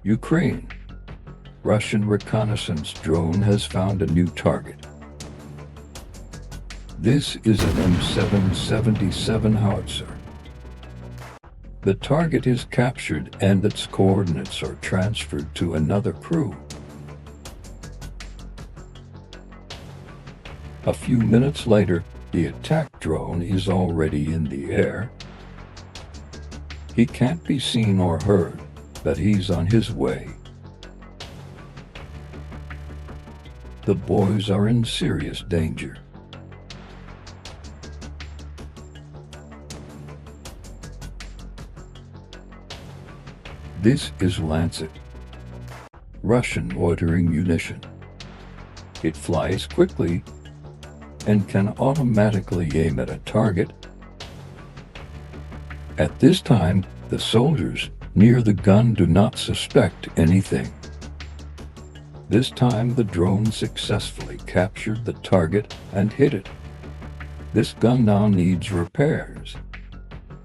Ukraine. Russian reconnaissance drone has found a new target. This is an M777 howitzer. The target is captured and its coordinates are transferred to another crew. A few minutes later, the attack drone is already in the air. He can't be seen or heard, but he's on his way. The boys are in serious danger. This is Lancet, Russian loitering munition. It flies quickly and can automatically aim at a target. At this time, the soldiers near the gun do not suspect anything. This time the drone successfully captured the target and hit it. This gun now needs repairs.